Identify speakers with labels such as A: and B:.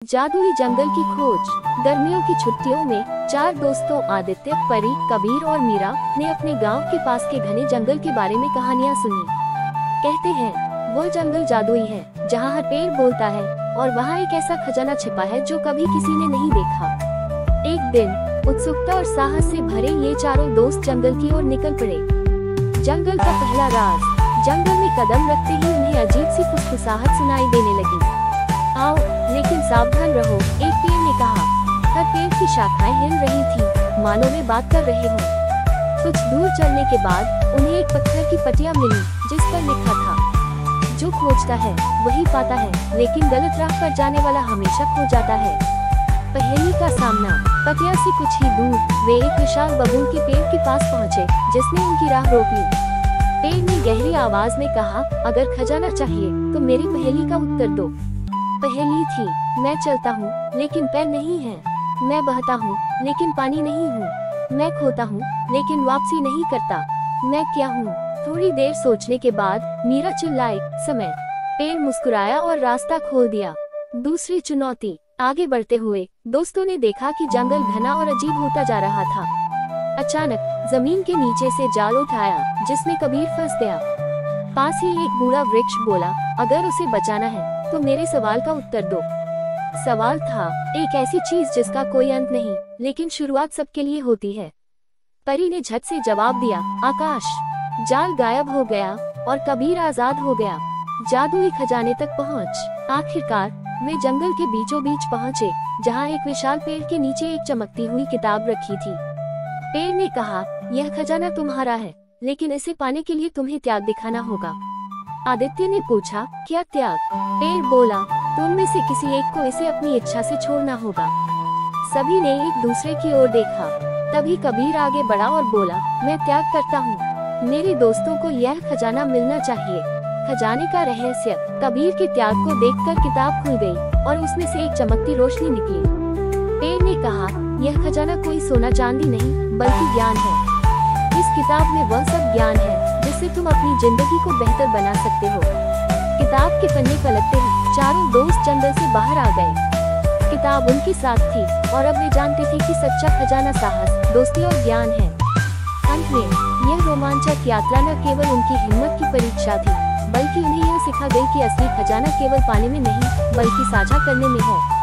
A: जादुई जंगल की खोज। गर्मियों की छुट्टियों में चार दोस्तों आदित्य, परी, कबीर और मीरा ने अपने गांव के पास के घने जंगल के बारे में कहानियां सुनी। कहते हैं वो जंगल जादुई है, जहां हर पेड़ बोलता है और वहां एक ऐसा खजाना छिपा है जो कभी किसी ने नहीं देखा। एक दिन उत्सुकता और साहस से भरे ये चारों दोस्त जंगल की ओर निकल पड़े। जंगल का पहला राज। जंगल में कदम रखते ही उन्हें अजीब सी फुसफुसाहट सुनाई देने लगी। आओ, लेकिन सावधान रहो, एक पेड़ ने कहा। हर पेड़ की शाखाएं हिल रही थी, मानो वे बात कर रहे हों। कुछ दूर चलने के बाद उन्हें एक पत्थर की पटिया मिली, जिस पर लिखा था, जो खोजता है वही पाता है, लेकिन गलत राह पर जाने वाला हमेशा खो जाता है। पहेली का सामना। पटिया से कुछ ही दूर वे एक विशाल बबूल के पेड़ के पास पहुँचे, जिसने उनकी राह रोक ली। पेड़ ने गहरी आवाज में कहा, अगर खजाना चाहिए तो मेरी पहेली का उत्तर दो। पहेली थी, मैं चलता हूँ लेकिन पैर नहीं है, मैं बहता हूँ लेकिन पानी नहीं हूँ, मैं खोता हूँ लेकिन वापसी नहीं करता, मैं क्या हूँ? थोड़ी देर सोचने के बाद मीरा चिल्लाई, समय। पेड़ मुस्कुराया और रास्ता खोल दिया। दूसरी चुनौती। आगे बढ़ते हुए दोस्तों ने देखा कि जंगल घना और अजीब होता जा रहा था। अचानक जमीन के नीचे से जाल उठाया, जिसमें कबीर फंस गया। पास ही एक बूढ़ा वृक्ष बोला, अगर उसे बचाना है तो मेरे सवाल का उत्तर दो। सवाल था एक ऐसी चीज जिसका कोई अंत नहीं, लेकिन शुरुआत सबके लिए होती है। परी ने झट से जवाब दिया, आकाश। जाल गायब हो गया और कबीर आजाद हो गया। जादुई खजाने तक पहुंच। आखिरकार वे जंगल के बीचों बीच पहुंचे, जहां एक विशाल पेड़ के नीचे एक चमकती हुई किताब रखी थी। पेड़ ने कहा, यह खजाना तुम्हारा है, लेकिन इसे पाने के लिए तुम्हें त्याग दिखाना होगा। आदित्य ने पूछा, क्या त्याग? पेड़ बोला, तुम में से किसी एक को इसे अपनी इच्छा से छोड़ना होगा। सभी ने एक दूसरे की ओर देखा। तभी कबीर आगे बढ़ा और बोला, मैं त्याग करता हूँ, मेरे दोस्तों को यह खजाना मिलना चाहिए। खजाने का रहस्य। कबीर के त्याग को देखकर किताब खुल गई और उसमें से एक चमकती रोशनी निकली। पेड़ ने कहा, यह खजाना कोई सोना चांदी नहीं, बल्कि ज्ञान है। इस किताब में वह सब ज्ञान है जिससे तुम अपनी जिंदगी को बेहतर बना सकते हो। किताब के पन्ने पलटते ही चारों दोस्त जंगल से बाहर आ गए। किताब उनके साथ थी और अब वे जानते थे कि सच्चा खजाना साहस, दोस्ती और ज्ञान है। अंत में यह रोमांचक यात्रा न केवल उनकी हिम्मत की परीक्षा थी, बल्कि उन्हें यह सिखा गई कि असली खजाना केवल पाने में नहीं, बल्कि साझा करने में है।